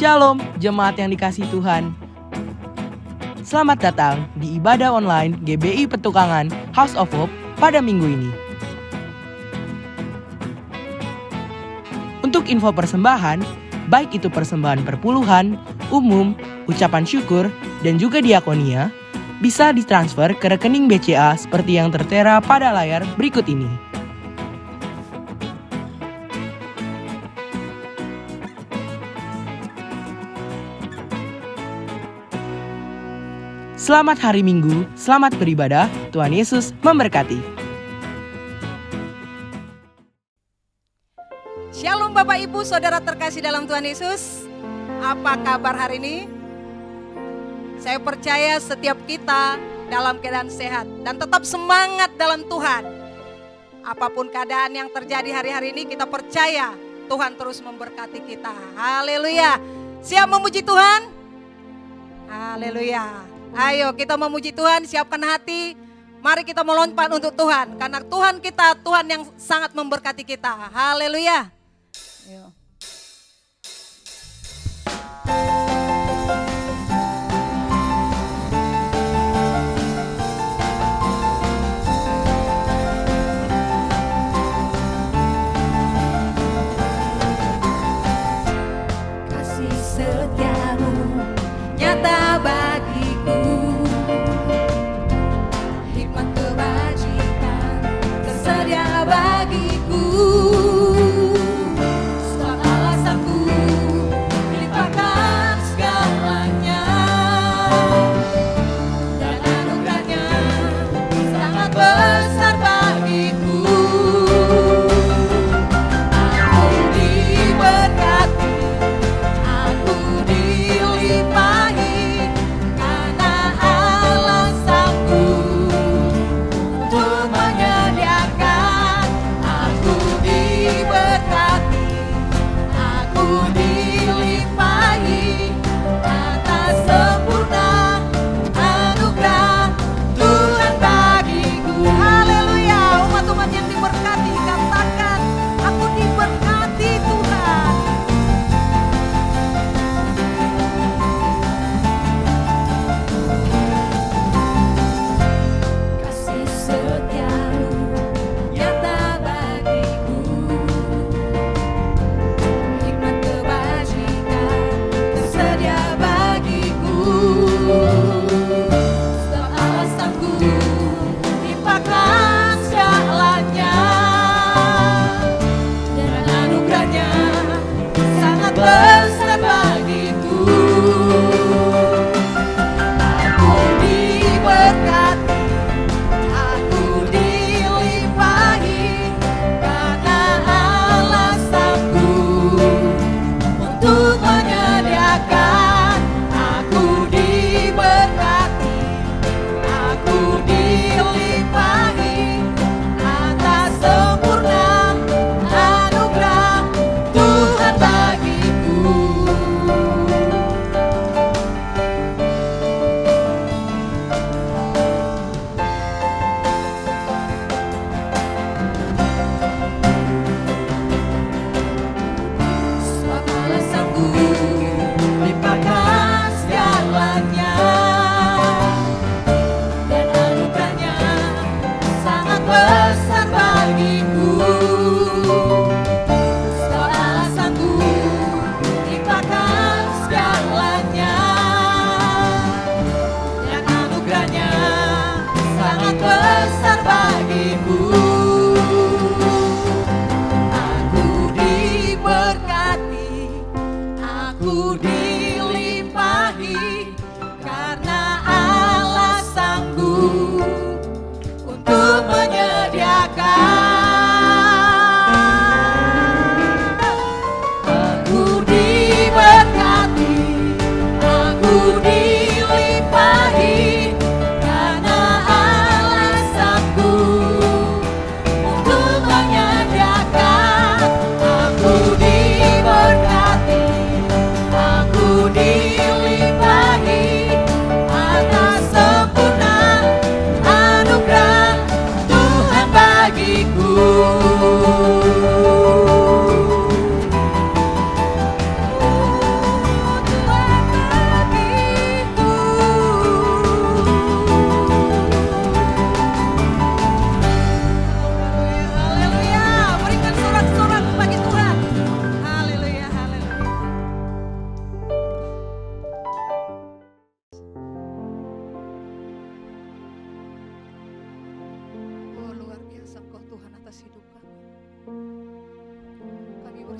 Shalom, jemaat yang dikasihi Tuhan. Selamat datang di ibadah online GBI Petukangan House of Hope pada minggu ini. Untuk info persembahan, baik itu persembahan perpuluhan, umum, ucapan syukur, dan juga diakonia, bisa ditransfer ke rekening BCA seperti yang tertera pada layar berikut ini. Selamat hari Minggu, selamat beribadah, Tuhan Yesus memberkati. Shalom Bapak Ibu Saudara terkasih dalam Tuhan Yesus. Apa kabar hari ini? Saya percaya setiap kita dalam keadaan sehat dan tetap semangat dalam Tuhan. Apapun keadaan yang terjadi hari-hari ini, kita percaya Tuhan terus memberkati kita. Haleluya. Siap memuji Tuhan? Haleluya. Ayo kita memuji Tuhan, siapkan hati. Mari kita melompat untuk Tuhan. Karena Tuhan kita, Tuhan yang sangat memberkati kita. Haleluya. Ayo. Kasih setiamu nyata bagiku, hikmat kebajikan tersedia bagiku. Selama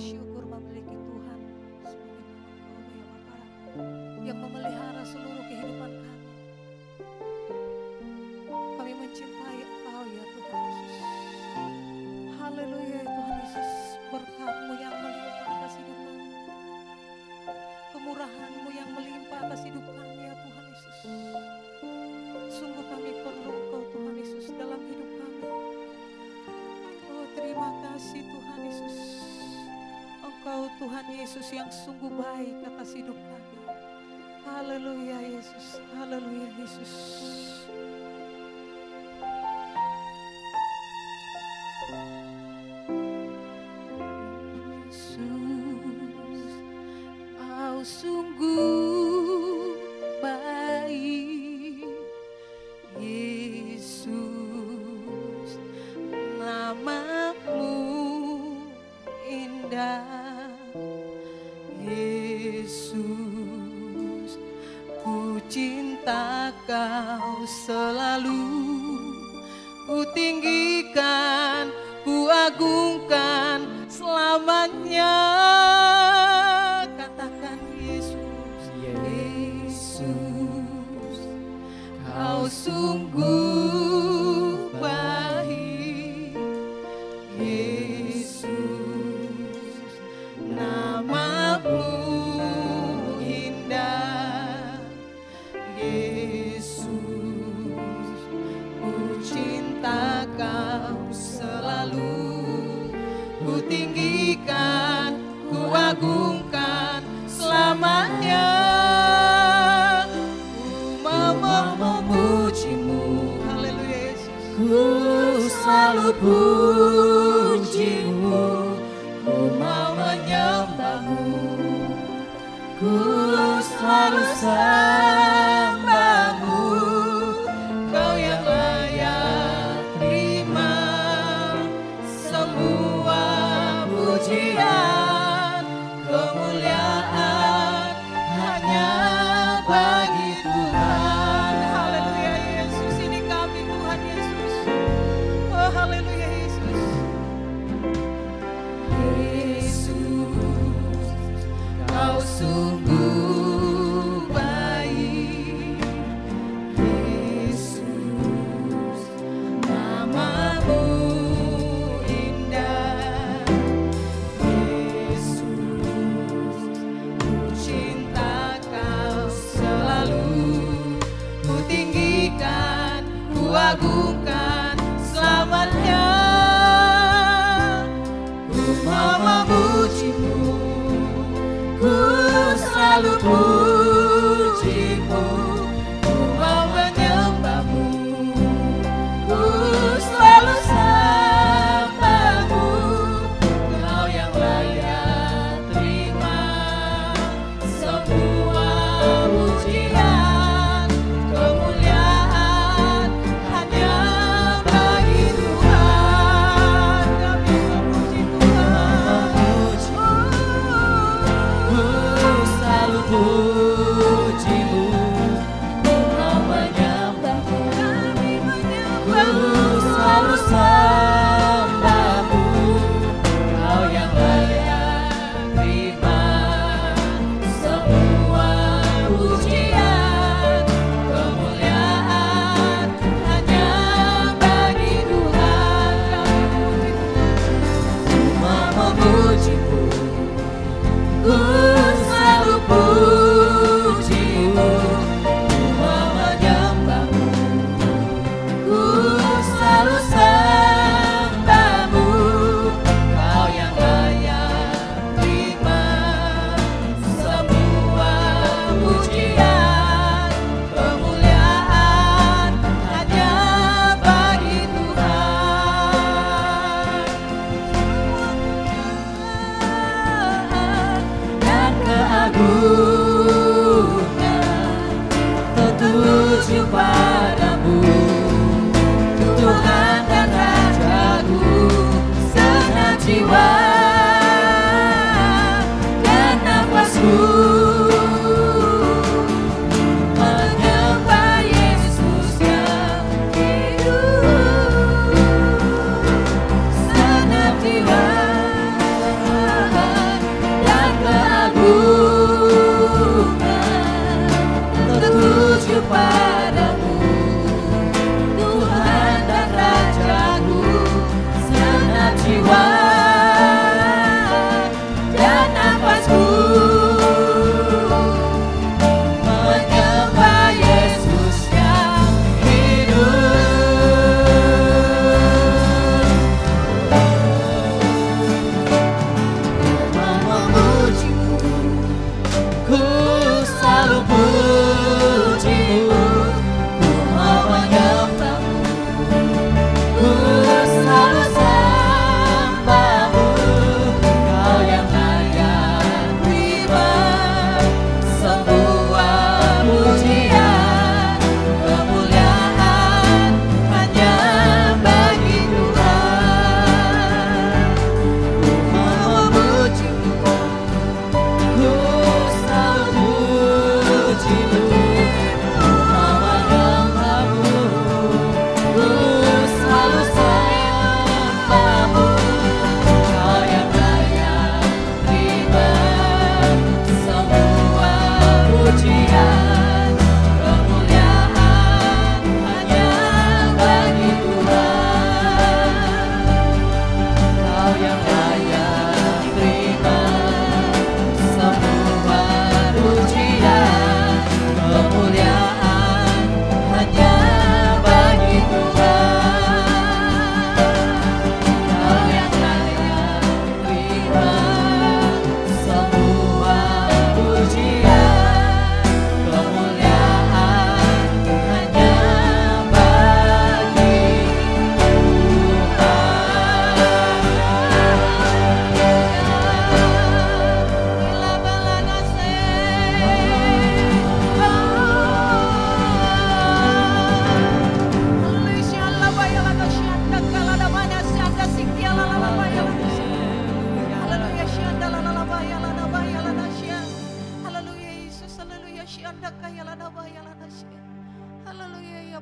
bersyukur memiliki Tuhan sebagaimana Engkau ya Bapa yang memelihara seluruh kehidupan kami. Kami mencintai Engkau ya Tuhan Yesus. Haleluya ya Tuhan Yesus, berkat-Mu yang melimpah atas hidup kami, kemurahan-Mu yang melimpah atas hidup kami ya Tuhan Yesus. Sungguh kami perlu Engkau Tuhan Yesus dalam hidup kami. Oh terima kasih Tuhan Yesus, Engkau Tuhan Yesus yang sungguh baik atas hidup kami. Haleluya Yesus, haleluya Yesus. Sungguh baik Yesus, nama-Mu indah Yesus, ku cinta Kau selalu, ku tinggikan, ku agungkan selamanya. Kau sungguh baik Yesus, nama-Mu indah Yesus, ku cinta Kau selalu, ku tinggikan, ku agungkan selamanya. Memuji-Mu, haleluya Yesus. Ku selalu puji-Mu, ku mau menyembah-Mu, ku selalu sembah-Mu, Kau yang layak terima semua pujian, kemuliaan hanya bagi Tuhan. Haleluya Yesus, ini kami Tuhan Yesus. Oh haleluya Yesus. Yesus, Kau sungguh baik Yesus, nama-Mu indah Yesus, ku cinta Kau selalu, ku tinggikan, ku agungkan selamanya. Ku mau memuji-Mu, ku selalu puji-Mu, ku mau menyembah-Mu, ku selalu sembah-Mu, Kau yang layak terima semua pujian, kemuliaan hanya bagi Tuhan. Kami memuji Tuhan, ku selalu puji-Mu, ku mau menyembah-Mu, ku selalu sembah-Mu, Kau yang layak terima semua pujian, kemuliaan hanya bagi Tuhan. Kami memuji-Mu, ku selalu puji-Mu, ku mau menyembah-Mu, ku selalu sembah-Mu, Kau yang layak terima semua pujian, kemuliaan hanya bagi Tuhan. Dan keagungan tertuju padamu, Tuhan dan Rajaku, segenap jiwa dan nafasku menyembah Yesus yang hidup. Segenap jiwa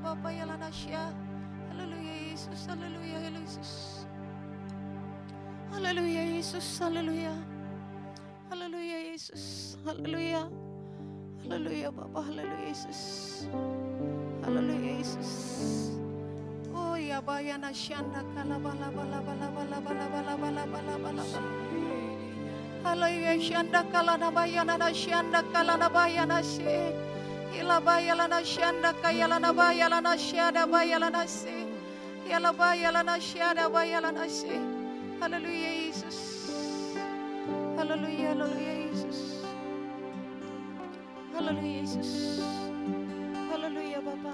Bapa ya lanasya. Haleluya Yesus, haleluya Yesus. Haleluya Yesus, haleluya. Haleluya Yesus, haleluya. Haleluya Bapa, haleluya Yesus. Haleluya Yesus. Oh ya bayana syanda kala bala bala bala bala bala bala bala bala bala. Haleluya syanda kala nabayana syanda kala nabayana sy. Ila bayala syanda kayala nabayala syada bayala sy. Ila bayala syada bayala sy. Haleluya Yesus. Haleluya, haleluya Yesus. Haleluya Yesus. Haleluya Bapa.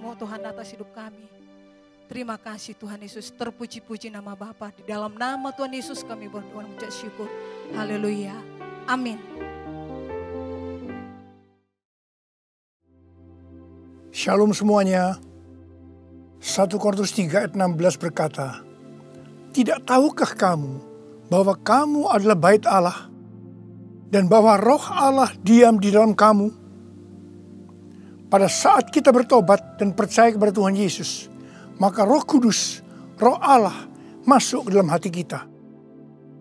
kasih-Mu Tuhan atas hidup kami. Terima kasih Tuhan Yesus, terpuji-puji nama Bapa. Di dalam nama Tuhan Yesus kami berdoa dan mengucap syukur. Haleluya. Amin. Shalom semuanya. 1 Korintus 3 ayat 16 berkata, tidak tahukah kamu bahwa kamu adalah bait Allah dan bahwa roh Allah diam di dalam kamu? Pada saat kita bertobat dan percaya kepada Tuhan Yesus, maka Roh Kudus, Roh Allah masuk ke dalam hati kita.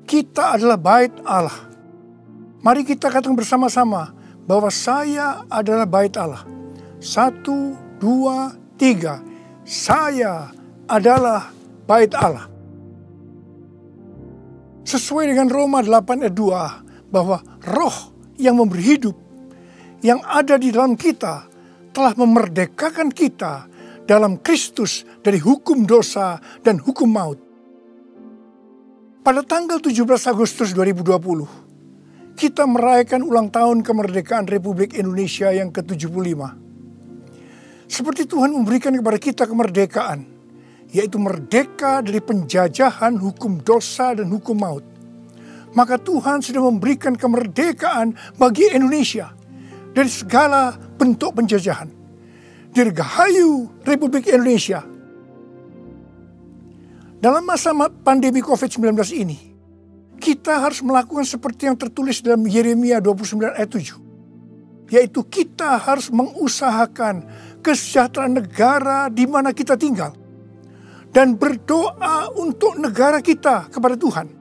Kita adalah bait Allah. Mari kita katakan bersama-sama bahwa saya adalah bait Allah. 1, 2, 3. Saya adalah bait Allah. Sesuai dengan Roma 8 ayat 2, bahwa roh yang memberi hidup, yang ada di dalam kita, telah memerdekakan kita dalam Kristus dari hukum dosa dan hukum maut. Pada tanggal 17 Agustus 2020, kita merayakan ulang tahun kemerdekaan Republik Indonesia yang ke-75. Seperti Tuhan memberikan kepada kita kemerdekaan, yaitu merdeka dari penjajahan hukum dosa dan hukum maut. Maka Tuhan sudah memberikan kemerdekaan bagi Indonesia dari segala bentuk penjajahan. Dirgahayu Republik Indonesia. Dalam masa pandemi COVID-19 ini, kita harus melakukan seperti yang tertulis dalam Yeremia 29 ayat 7. Yaitu kita harus mengusahakan kesejahteraan negara di mana kita tinggal. Dan berdoa untuk negara kita kepada Tuhan.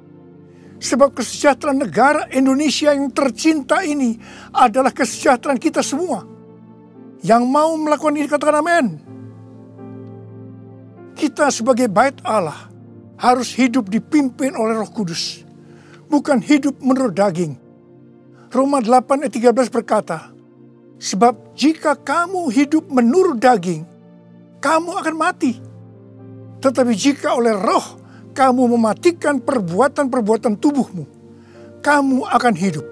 Sebab kesejahteraan negara Indonesia yang tercinta ini adalah kesejahteraan kita semua. Yang mau melakukan ini katakan amin. Kita sebagai bait Allah harus hidup dipimpin oleh Roh Kudus. Bukan hidup menurut daging. Roma 8 ayat 13 berkata, sebab jika kamu hidup menurut daging, kamu akan mati. Tetapi jika oleh roh kamu mematikan perbuatan-perbuatan tubuhmu, kamu akan hidup.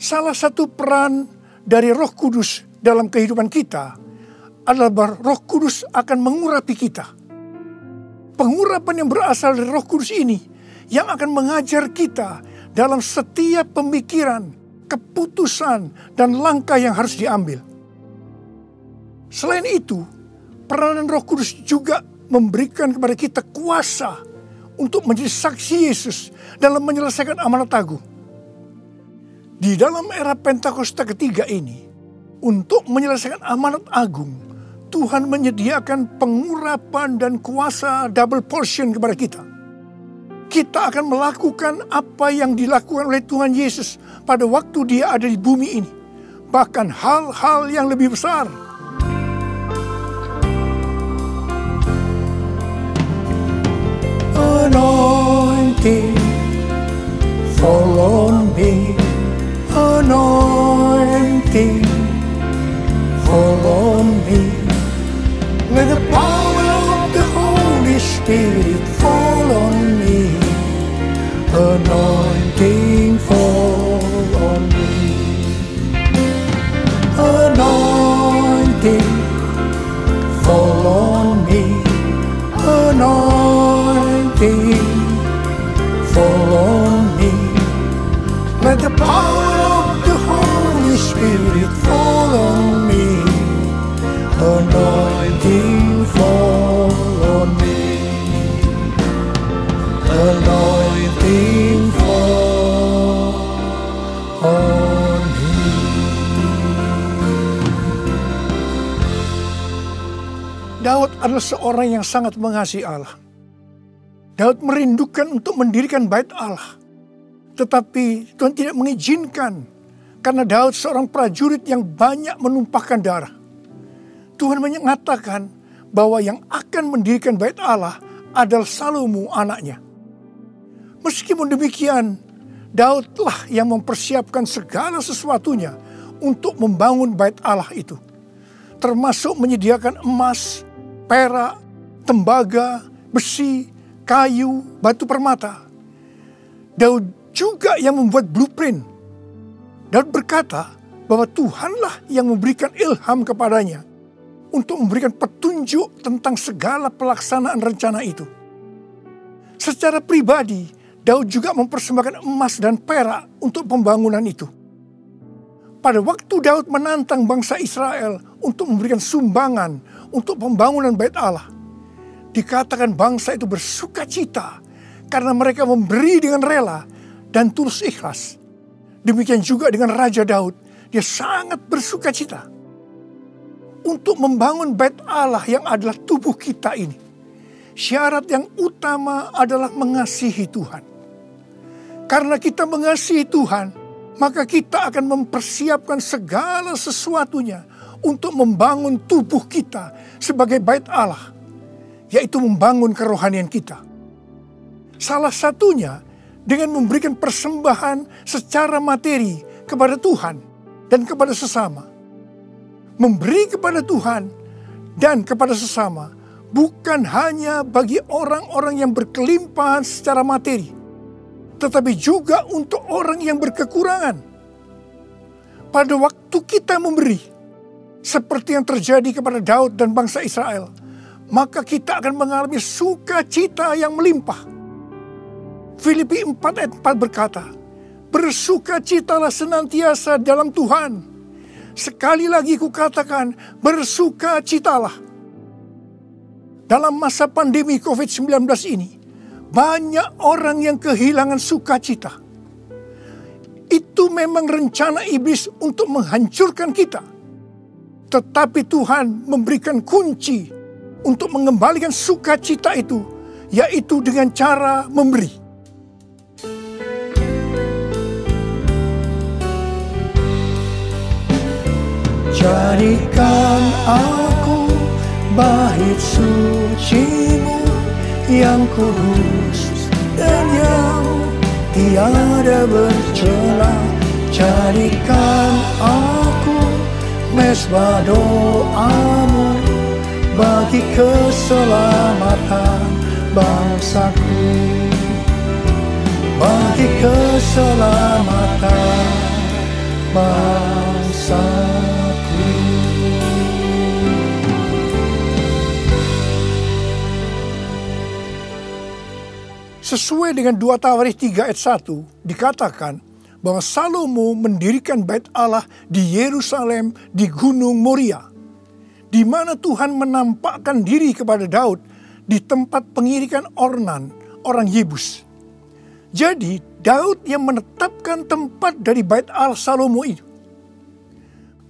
Salah satu peran dari Roh Kudus dalam kehidupan kita adalah bahwa Roh Kudus akan mengurapi kita. Pengurapan yang berasal dari Roh Kudus ini yang akan mengajar kita dalam setiap pemikiran, keputusan, dan langkah yang harus diambil. Selain itu, peranan Roh Kudus juga memberikan kepada kita kuasa untuk menjadi saksi Yesus dalam menyelesaikan amanat agung. Di dalam era Pentakosta ketiga ini, untuk menyelesaikan amanat agung, Tuhan menyediakan pengurapan dan kuasa double portion kepada kita. Kita akan melakukan apa yang dilakukan oleh Tuhan Yesus pada waktu Dia ada di bumi ini. Bahkan hal-hal yang lebih besar. Anointing fall on me. Anointing fall on me. Let the power of the Holy Spirit fall on me. Anointing fall on me. Anointing fall on me. Anointing fall on me. Let the power of the Holy Spirit fall on me. Anointing fall on me. Anointing fall on me. Daud adalah seorang yang sangat mengasihi Allah. Daud merindukan untuk mendirikan bait Allah. Tetapi Tuhan tidak mengizinkan karena Daud seorang prajurit yang banyak menumpahkan darah. Tuhan mengatakan bahwa yang akan mendirikan bait Allah adalah Salomo anaknya. Meskipun demikian, Daudlah yang mempersiapkan segala sesuatunya untuk membangun bait Allah itu. Termasuk menyediakan emas, perak, tembaga, besi, kayu, batu permata. Daud juga yang membuat blueprint. Daud berkata bahwa Tuhanlah yang memberikan ilham kepadanya untuk memberikan petunjuk tentang segala pelaksanaan rencana itu. Secara pribadi, Daud juga mempersembahkan emas dan perak untuk pembangunan itu. Pada waktu Daud menantang bangsa Israel untuk memberikan sumbangan untuk pembangunan Bait Allah, dikatakan bangsa itu bersuka cita karena mereka memberi dengan rela dan tulus ikhlas. Demikian juga dengan Raja Daud, dia sangat bersuka cita untuk membangun Bait Allah yang adalah tubuh kita ini. Syarat yang utama adalah mengasihi Tuhan. Karena kita mengasihi Tuhan, maka kita akan mempersiapkan segala sesuatunya untuk membangun tubuh kita sebagai Bait Allah, yaitu membangun kerohanian kita. Salah satunya dengan memberikan persembahan secara materi kepada Tuhan dan kepada sesama. Memberi kepada Tuhan dan kepada sesama bukan hanya bagi orang-orang yang berkelimpahan secara materi, tetapi juga untuk orang yang berkekurangan. Pada waktu kita memberi, seperti yang terjadi kepada Daud dan bangsa Israel, maka kita akan mengalami sukacita yang melimpah. Filipi 4 ayat 4 berkata, bersukacitalah senantiasa dalam Tuhan. Sekali lagi kukatakan, bersukacitalah. Dalam masa pandemi COVID-19 ini, banyak orang yang kehilangan sukacita. Itu memang rencana iblis untuk menghancurkan kita. Tetapi Tuhan memberikan kunci untuk mengembalikan sukacita itu, yaitu dengan cara memberi. Jadikan aku bait suci-Mu yang kudus dan yang tiada bercela. Jadikan aku mezbah doa-Mu bagi keselamatan bangsaku, bagi keselamatan bangsaku. Sesuai dengan 2 Tawarikh 3 ayat 1 dikatakan bahwa Salomo mendirikan Bait Allah di Yerusalem di Gunung Moria, di mana Tuhan menampakkan diri kepada Daud di tempat pengirikan Ornan, orang Yebus. Jadi Daud yang menetapkan tempat dari Bait Allah Salomo itu.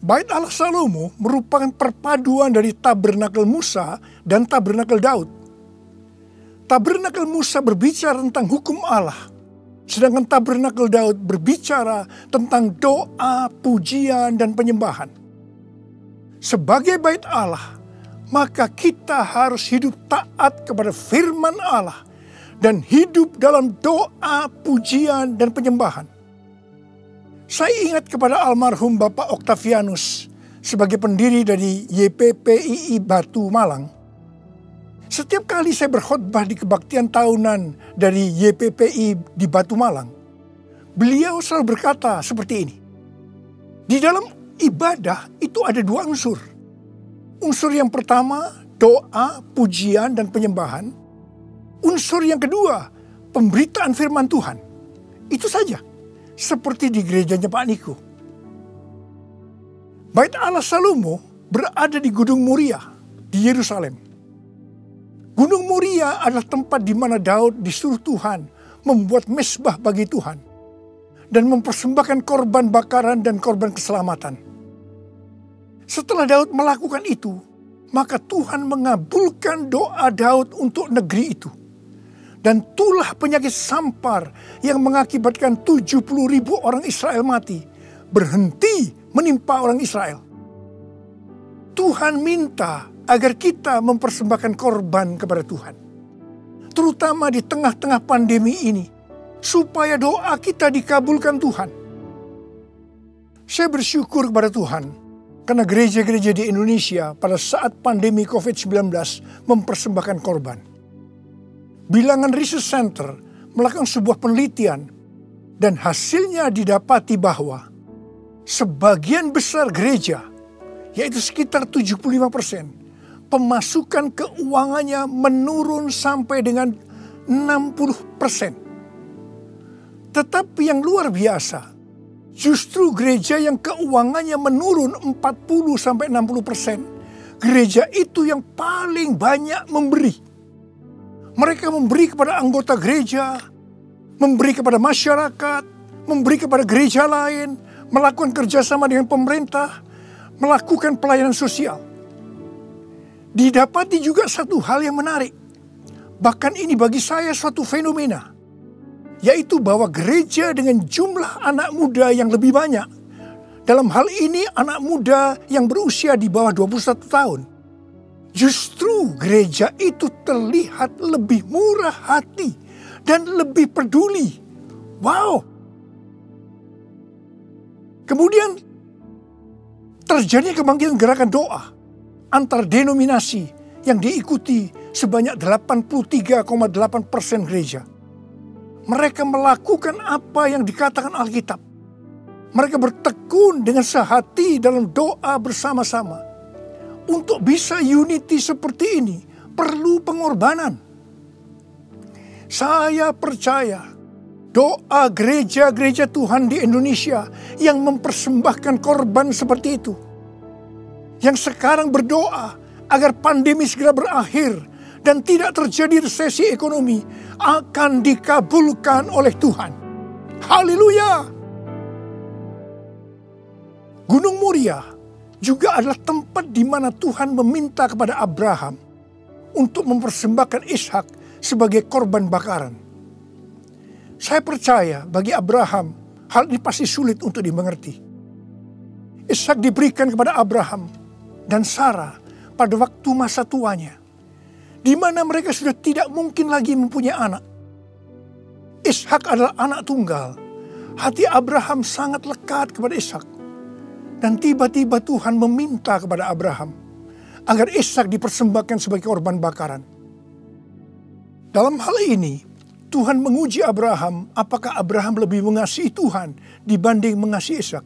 Bait Allah Salomo merupakan perpaduan dari tabernakel Musa dan tabernakel Daud. Tabernakel Musa berbicara tentang hukum Allah, sedangkan tabernakel Daud berbicara tentang doa, pujian, dan penyembahan. Sebagai Bait Allah, maka kita harus hidup taat kepada firman Allah dan hidup dalam doa, pujian, dan penyembahan. Saya ingat kepada almarhum Bapak Octavianus sebagai pendiri dari YPPII Batu Malang. Setiap kali saya berkhotbah di kebaktian tahunan dari YPPI di Batu Malang, beliau selalu berkata seperti ini. Di dalam ibadah itu ada 2 unsur. Unsur yang pertama, doa, pujian, dan penyembahan. Unsur yang kedua, pemberitaan firman Tuhan. Itu saja, seperti di gerejanya Pak Niko. Bait Allah Salomo berada di Gunung Moria di Yerusalem. Gunung Moria adalah tempat di mana Daud disuruh Tuhan membuat mezbah bagi Tuhan dan mempersembahkan korban bakaran dan korban keselamatan. Setelah Daud melakukan itu, maka Tuhan mengabulkan doa Daud untuk negeri itu. Dan tulah penyakit sampar yang mengakibatkan 70.000 orang Israel mati berhenti menimpa orang Israel. Tuhan minta agar kita mempersembahkan korban kepada Tuhan, terutama di tengah-tengah pandemi ini, supaya doa kita dikabulkan Tuhan. Saya bersyukur kepada Tuhan, karena gereja-gereja di Indonesia pada saat pandemi COVID-19 mempersembahkan korban. Bilangan Research Center melakukan sebuah penelitian, dan hasilnya didapati bahwa sebagian besar gereja yaitu sekitar 75%. Pemasukan keuangannya menurun sampai dengan 60%. Tetapi yang luar biasa, justru gereja yang keuangannya menurun 40-60%. Gereja itu yang paling banyak memberi. Mereka memberi kepada anggota gereja, memberi kepada masyarakat, memberi kepada gereja lain, melakukan kerjasama dengan pemerintah, melakukan pelayanan sosial. Didapati juga satu hal yang menarik. Bahkan ini bagi saya suatu fenomena. Yaitu bahwa gereja dengan jumlah anak muda yang lebih banyak. Dalam hal ini anak muda yang berusia di bawah 21 tahun. Justru gereja itu terlihat lebih murah hati dan lebih peduli. Wow! Kemudian terjadi kebangkitan gerakan doa antar denominasi yang diikuti sebanyak 83,8% gereja. Mereka melakukan apa yang dikatakan Alkitab. Mereka bertekun dengan sehati dalam doa bersama-sama. Untuk bisa unity seperti ini perlu pengorbanan. Saya percaya doa gereja-gereja Tuhan di Indonesia yang mempersembahkan korban seperti itu. Yang sekarang berdoa agar pandemi segera berakhir dan tidak terjadi resesi ekonomi akan dikabulkan oleh Tuhan. Haleluya! Gunung Moria juga adalah tempat di mana Tuhan meminta kepada Abraham untuk mempersembahkan Ishak sebagai korban bakaran. Saya percaya bagi Abraham hal ini pasti sulit untuk dimengerti. Ishak diberikan kepada Abraham dan Sarah pada waktu masa tuanya, di mana mereka sudah tidak mungkin lagi mempunyai anak. Ishak adalah anak tunggal. Hati Abraham sangat lekat kepada Ishak. Dan tiba-tiba Tuhan meminta kepada Abraham agar Ishak dipersembahkan sebagai korban bakaran. Dalam hal ini, Tuhan menguji Abraham apakah Abraham lebih mengasihi Tuhan dibanding mengasihi Ishak.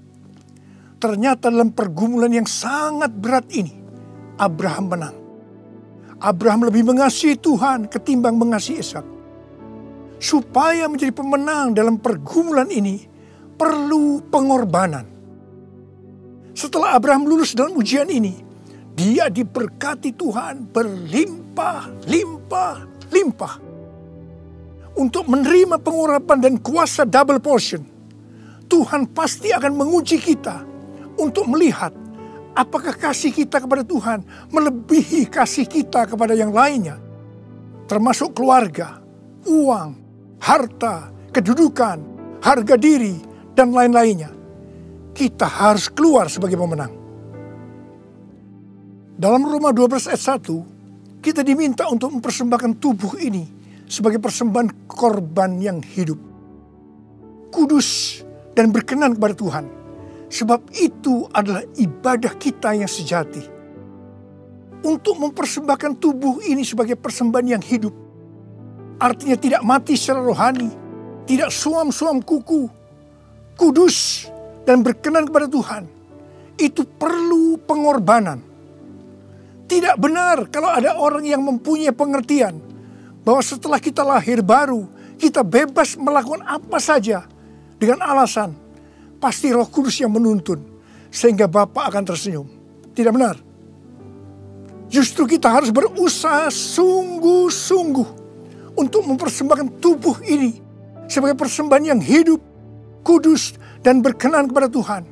Ternyata dalam pergumulan yang sangat berat ini, Abraham menang. Abraham lebih mengasihi Tuhan ketimbang mengasihi Ishak. Supaya menjadi pemenang dalam pergumulan ini, perlu pengorbanan. Setelah Abraham lulus dalam ujian ini, dia diberkati Tuhan berlimpah-limpah. Untuk menerima pengurapan dan kuasa double portion, Tuhan pasti akan menguji kita untuk melihat apakah kasih kita kepada Tuhan melebihi kasih kita kepada yang lainnya. Termasuk keluarga, uang, harta, kedudukan, harga diri, dan lain-lainnya. Kita harus keluar sebagai pemenang. Dalam Roma 12 ayat 1, kita diminta untuk mempersembahkan tubuh ini sebagai persembahan korban yang hidup, kudus dan berkenan kepada Tuhan. Sebab itu adalah ibadah kita yang sejati. Untuk mempersembahkan tubuh ini sebagai persembahan yang hidup, artinya tidak mati secara rohani, tidak suam-suam kuku, kudus dan berkenan kepada Tuhan, itu perlu pengorbanan. Tidak benar kalau ada orang yang mempunyai pengertian bahwa setelah kita lahir baru, kita bebas melakukan apa saja dengan alasan pasti Roh Kudus yang menuntun sehingga Bapa akan tersenyum. Tidak benar. Justru kita harus berusaha sungguh-sungguh untuk mempersembahkan tubuh ini sebagai persembahan yang hidup, kudus, dan berkenan kepada Tuhan.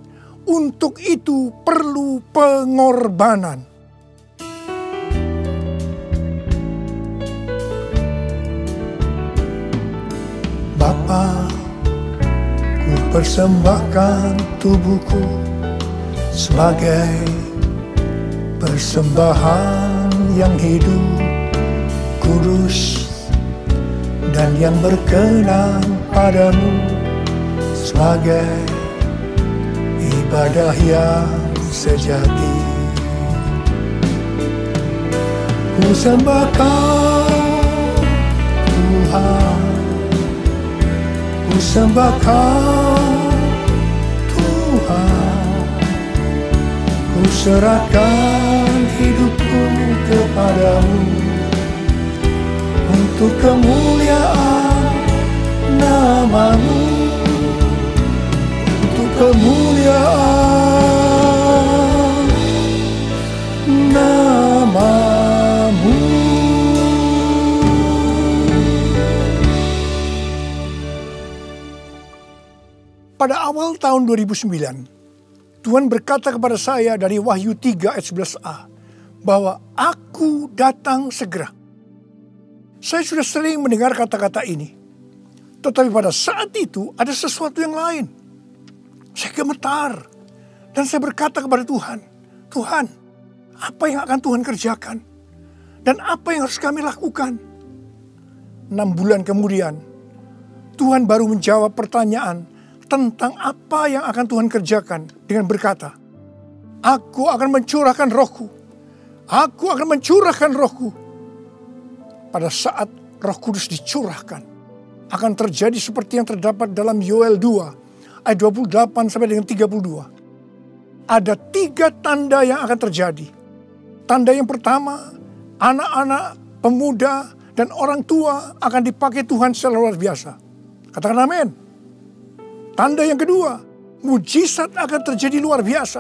Untuk itu perlu pengorbanan. Bapa, ku persembahkan tubuhku sebagai persembahan yang hidup, kudus, dan yang berkenan padamu, sebagai ibadah yang sejati. Ku sembahkan Tuhan, ku sembahkan Tuhan, ku Ku serahkan hidupku kepadamu untuk kemuliaan namamu, untuk kemuliaan namamu. Pada awal tahun 2009, Tuhan berkata kepada saya dari Wahyu 3 ayat 11a, bahwa aku datang segera. Saya sudah sering mendengar kata-kata ini. Tetapi pada saat itu ada sesuatu yang lain. Saya gemetar. Dan saya berkata kepada Tuhan, Tuhan, apa yang akan Tuhan kerjakan? Dan apa yang harus kami lakukan? 6 bulan kemudian, Tuhan baru menjawab pertanyaan tentang apa yang akan Tuhan kerjakan dengan berkata, aku akan mencurahkan rohku. Aku akan mencurahkan rohku. Pada saat Roh Kudus dicurahkan, akan terjadi seperti yang terdapat dalam Yoel 2 ayat 28 sampai dengan 32. Ada 3 tanda yang akan terjadi. Tanda yang pertama, anak-anak, pemuda, dan orang tua akan dipakai Tuhan secara luar biasa. Katakan amin. Tanda yang kedua, mujizat akan terjadi luar biasa.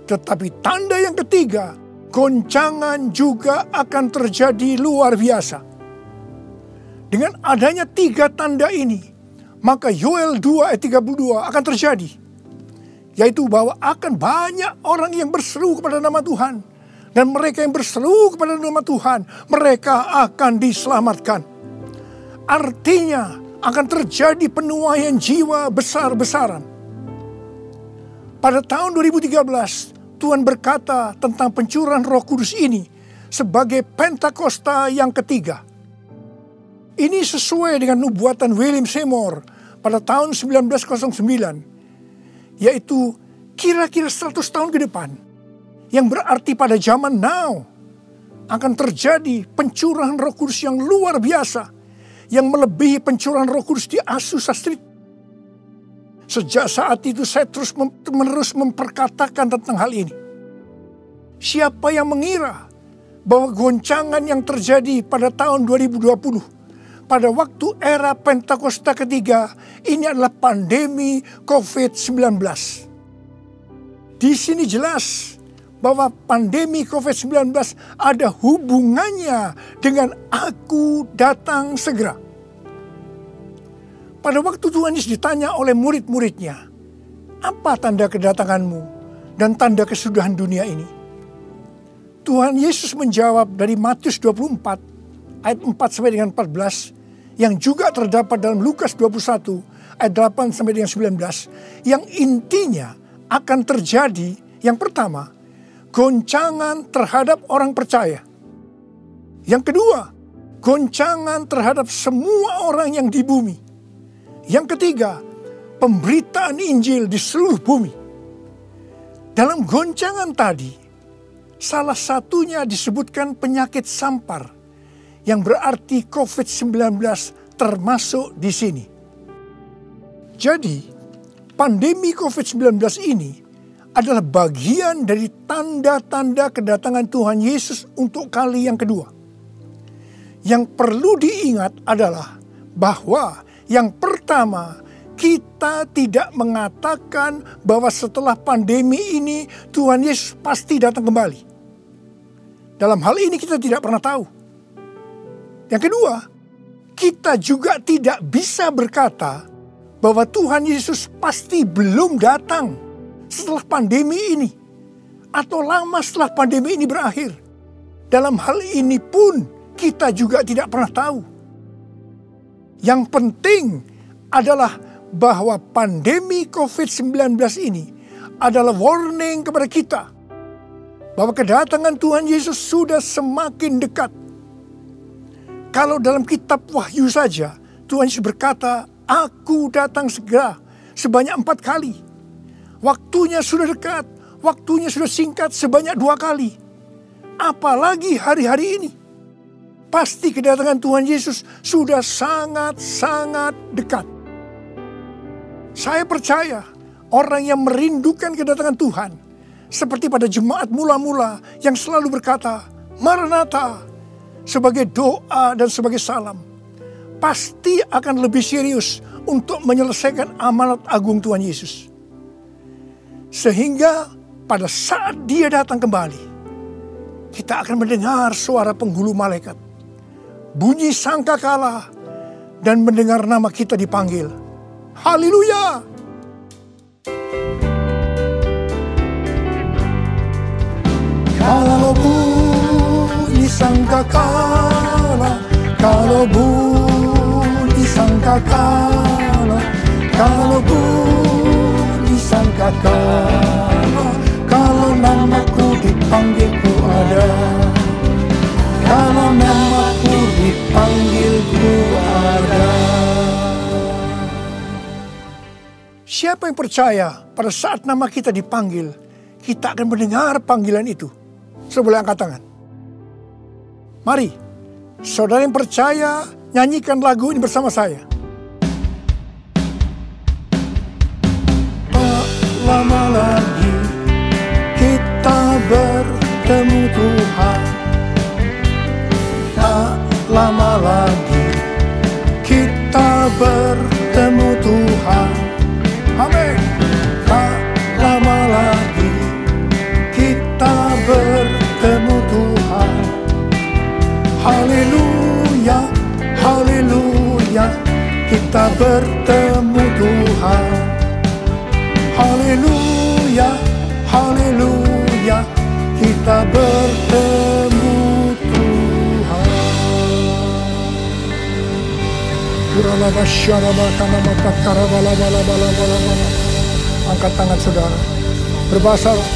Tetapi tanda yang ketiga, goncangan juga akan terjadi luar biasa. Dengan adanya 3 tanda ini, maka Yoel 2 ayat 32 akan terjadi. Yaitu bahwa akan banyak orang yang berseru kepada nama Tuhan. Dan mereka yang berseru kepada nama Tuhan, mereka akan diselamatkan. Artinya, akan terjadi penuaian jiwa besar-besaran. Pada tahun 2013, Tuhan berkata tentang pencurahan Roh Kudus ini sebagai Pentakosta yang ketiga. Ini sesuai dengan nubuatan William Seymour pada tahun 1909, yaitu kira-kira 100 tahun ke depan, yang berarti pada zaman now akan terjadi pencurahan Roh Kudus yang luar biasa, yang melebihi pencurahan Roh Kudus di Azusa Street. Sejak saat itu saya terus-menerus memperkatakan tentang hal ini. Siapa yang mengira bahwa goncangan yang terjadi pada tahun 2020, pada waktu era Pentakosta ketiga, ini adalah pandemi COVID-19. Di sini jelas bahwa pandemi COVID-19 ada hubungannya dengan aku datang segera. Pada waktu Tuhan Yesus ditanya oleh murid-muridnya, apa tanda kedatanganmu dan tanda kesudahan dunia ini? Tuhan Yesus menjawab dari Matius 24 ayat 4 sampai dengan 14, yang juga terdapat dalam Lukas 21 ayat 8 sampai dengan 19, yang intinya akan terjadi yang pertama, goncangan terhadap orang percaya. Yang kedua, goncangan terhadap semua orang yang di bumi. Yang ketiga, pemberitaan Injil di seluruh bumi. Dalam goncangan tadi, salah satunya disebutkan penyakit sampar, yang berarti COVID-19 termasuk di sini. Jadi, pandemi COVID-19 ini adalah bagian dari tanda-tanda kedatangan Tuhan Yesus untuk kali yang kedua. Yang perlu diingat adalah bahwa yang pertama, kita tidak mengatakan bahwa setelah pandemi ini Tuhan Yesus pasti datang kembali. Dalam hal ini kita tidak pernah tahu. Yang kedua, kita juga tidak bisa berkata bahwa Tuhan Yesus pasti belum datang setelah pandemi ini, atau lama setelah pandemi ini berakhir. Dalam hal ini pun kita juga tidak pernah tahu. Yang penting adalah bahwa pandemi COVID-19 ini adalah warning kepada kita bahwa kedatangan Tuhan Yesus sudah semakin dekat. Kalau dalam kitab Wahyu saja, Tuhan Yesus berkata, aku datang segera sebanyak 4 kali. Waktunya sudah dekat, waktunya sudah singkat sebanyak 2 kali. Apalagi hari-hari ini. Pasti kedatangan Tuhan Yesus sudah sangat-sangat dekat. Saya percaya orang yang merindukan kedatangan Tuhan seperti pada jemaat mula-mula yang selalu berkata, Maranatha, sebagai doa dan sebagai salam, pasti akan lebih serius untuk menyelesaikan amanat agung Tuhan Yesus. Sehingga pada saat Dia datang kembali, kita akan mendengar suara penghulu malaikat, bunyi sangkakala, dan mendengar nama kita dipanggil. Haleluya! Kalau bunyi sangkakala, kalau bunyi sangkakala, kalau bunyi sangkakala, kalau namaku dipanggil ku ada, kalau namaku dipanggil ku ada. Siapa yang percaya pada saat nama kita dipanggil, kita akan mendengar panggilan itu? Sebelah angkat tangan. Mari, saudara yang percaya, nyanyikan lagu ini bersama saya. Tak lama lagi kita bertemu Tuhan. Tak lama lagi kita bertemu Tuhan. Amin. Tak lama lagi kita bertemu Tuhan. Haleluya, haleluya, kita bertemu Tuhan. Haleluya, haleluya, kita bertemu Tuhan. Angkat tangan saudara, berbahasa roh,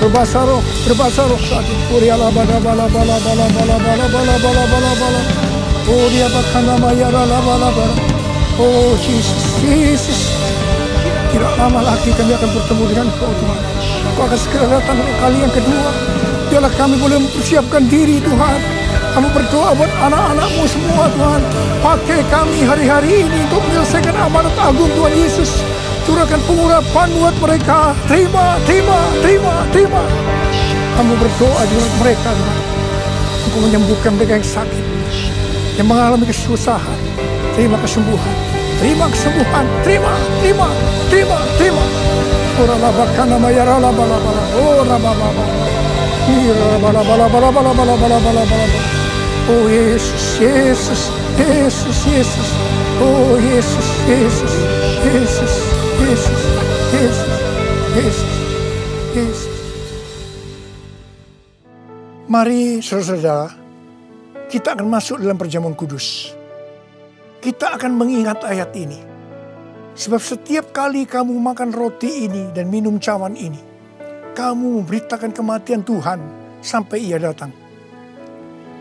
berbahasa roh, berbahasa roh saat ini. Oh dia bahkan nama ya oh Jesus, Jesus. Tidak lama lagi kami akan bertemu dengan Kau Tuhan. Kau akan segera datang kali yang kedua. Biarlah kami boleh mempersiapkan diri Tuhan. Kami berdoa buat anak-anak-Mu semua Tuhan. Pakai kami hari-hari ini untuk menyelesaikan amanat agung Tuhan Yesus. Curahkan pengurapan buat mereka. Terima, terima, terima, terima. Kamu berdoa di mereka Tuhan. Engkau menyembuhkan mereka yang sakit, yang mengalami kesusahan. Terima kesembuhan. Terima kesembuhan. Terima, terima, terima, terima. Ora labakan nama ya rala bala bala. Ora bala bala. Ira bala bala bala bala bala bala bala bala. Oh Yesus, Yesus, Yesus, Yesus. Oh Yesus, Yesus, Yesus, Yesus, Yesus, Yesus, Yesus. Mari saudara-saudara, kita akan masuk dalam perjamuan kudus. Kita akan mengingat ayat ini. Sebab setiap kali kamu makan roti ini dan minum cawan ini, kamu memberitakan kematian Tuhan sampai Ia datang.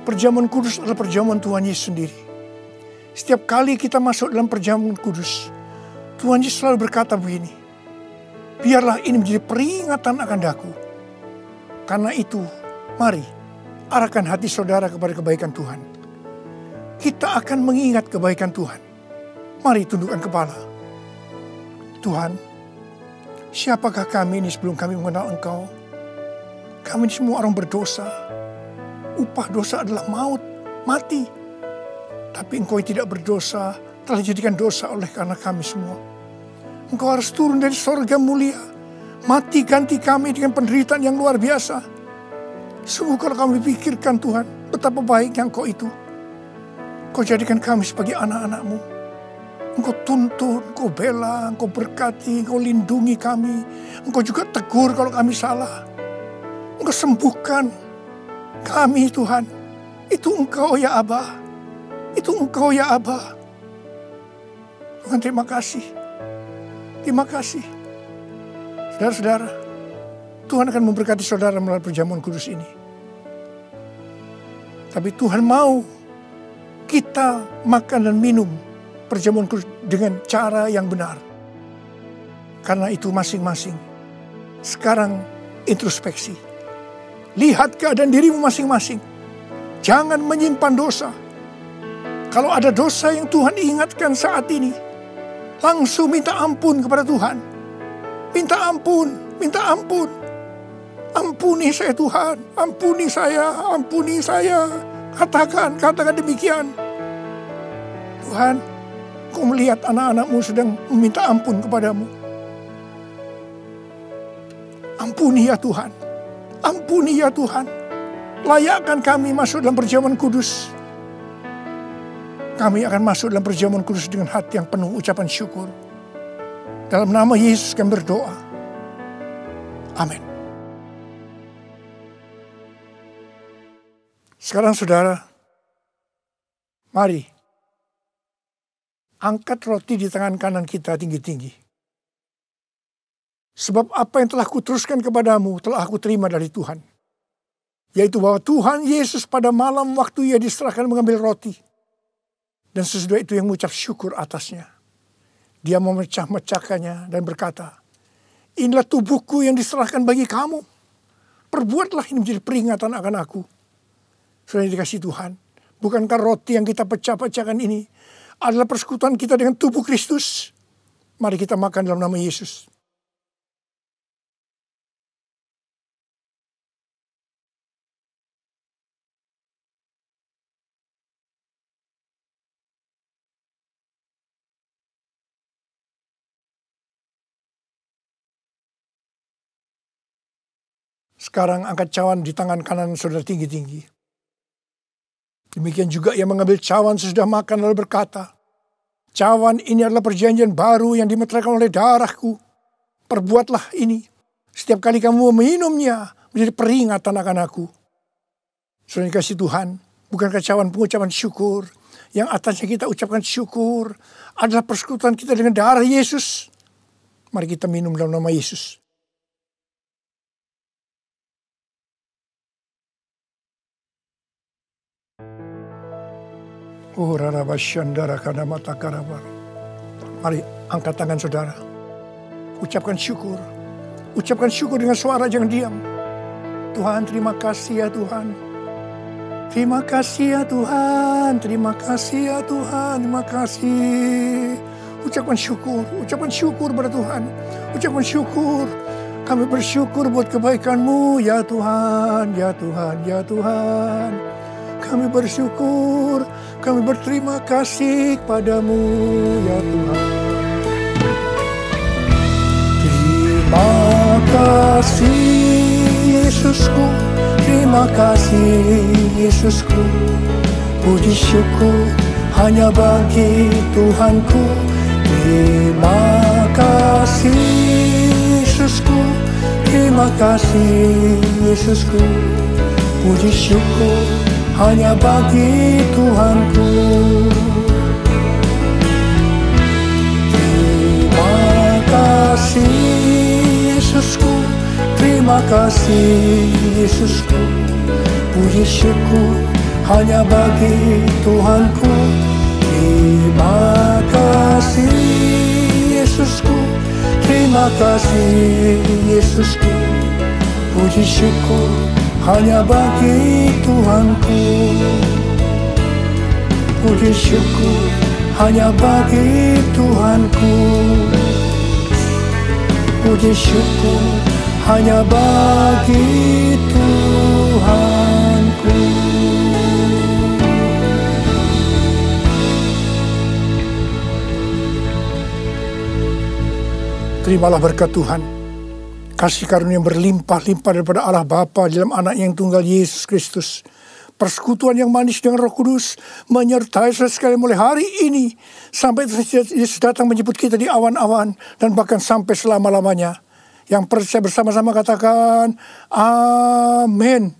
Perjamuan kudus adalah perjamuan Tuhan Yesus sendiri. Setiap kali kita masuk dalam perjamuan kudus, Tuhan Yesus selalu berkata begini, biarlah ini menjadi peringatan akan daku. Karena itu, mari arahkan hati saudara kepada kebaikan Tuhan. Kita akan mengingat kebaikan Tuhan. Mari tundukkan kepala. Tuhan, siapakah kami ini sebelum kami mengenal Engkau? Kami ini semua orang berdosa. Upah dosa adalah maut, mati. Tapi Engkau yang tidak berdosa telah dijadikan dosa oleh karena kami semua. Engkau harus turun dari sorga mulia, mati ganti kami dengan penderitaan yang luar biasa. Sungguh kalau kami pikirkan Tuhan, betapa baiknya Engkau itu. Engkau jadikan kami sebagai anak-anak-Mu. Engkau tuntun, Engkau bela, Engkau berkati, Engkau lindungi kami. Engkau juga tegur kalau kami salah. Engkau sembuhkan kami Tuhan. Itu Engkau ya Abah. Itu Engkau ya Abah. Tuhan terima kasih. Terima kasih. Saudara-saudara, Tuhan akan memberkati saudara melalui perjamuan kudus ini. Tapi Tuhan mau kita makan dan minum perjamuan kudus dengan cara yang benar. Karena itu masing-masing sekarang introspeksi. Lihat keadaan dirimu masing-masing. Jangan menyimpan dosa. Kalau ada dosa yang Tuhan ingatkan saat ini, langsung minta ampun kepada Tuhan. Minta ampun, minta ampun. Ampuni saya Tuhan, ampuni saya, ampuni saya. Katakan demikian. Tuhan, Kau melihat anak-anak-Mu sedang meminta ampun kepadamu. Ampuni ya Tuhan, ampuni ya Tuhan. Layakkan kami masuk dalam perjamuan kudus. Kami akan masuk dalam perjamuan kudus dengan hati yang penuh ucapan syukur. Dalam nama Yesus kami berdoa. Amin. Sekarang saudara, mari angkat roti di tangan kanan kita tinggi-tinggi. Sebab apa yang telah kuteruskan kepadamu telah aku terima dari Tuhan. Yaitu bahwa Tuhan Yesus pada malam waktu ia diserahkan mengambil roti. Dan sesudah itu yang mengucap syukur atasnya. Dia memecah-mecahkannya dan berkata, inilah tubuhku yang diserahkan bagi kamu. Perbuatlah ini menjadi peringatan akan aku. Sudah dikasih Tuhan. Bukankah roti yang kita pecah-pecahkan ini adalah persekutuan kita dengan tubuh Kristus? Mari kita makan dalam nama Yesus. Sekarang angkat cawan di tangan kanan saudara tinggi-tinggi. Demikian juga ia mengambil cawan sesudah makan lalu berkata, cawan ini adalah perjanjian baru yang dimeteraikan oleh darahku. Perbuatlah ini setiap kali kamu meminumnya menjadi peringatan akan aku. Saudara dikasih Tuhan, bukankah cawan pengucapan syukur yang atasnya kita ucapkan syukur adalah persekutuan kita dengan darah Yesus? Mari kita minum dalam nama Yesus. Oh, mari angkat tangan saudara. Ucapkan syukur. Ucapkan syukur dengan suara, jangan diam. Tuhan, terima kasih ya Tuhan. Terima kasih ya Tuhan. Terima kasih ya Tuhan. Terima kasih. Ucapkan syukur pada Tuhan. Ucapkan syukur. Kami bersyukur buat kebaikan-Mu ya Tuhan. Ya Tuhan, ya Tuhan. Kami bersyukur, kami berterima kasih kepadamu ya Tuhan. Terima kasih Yesusku, terima kasih Yesusku. Puji syukur hanya bagi Tuhanku. Terima kasih Yesusku, terima kasih Yesusku. Puji syukur hanya bagi Tuhanku. Terima kasih Yesusku, terima kasih Yesusku. Puji syukur hanya bagi Tuhanku. Terima kasih Yesusku, terima kasih Yesusku. Puji syukur hanya bagi Tuhanku. Puji syukur hanya bagi Tuhanku. Puji syukur hanya bagi Tuhanku. Terimalah berkat Tuhan. Kasih karunia yang berlimpah-limpah daripada Allah Bapa dalam anak yang tunggal Yesus Kristus. Persekutuan yang manis dengan Roh Kudus menyertai saudara sekalian mulai hari ini sampai Yesus datang menjemput kita di awan-awan dan bahkan sampai selama-lamanya. Yang percaya bersama-sama katakan amin.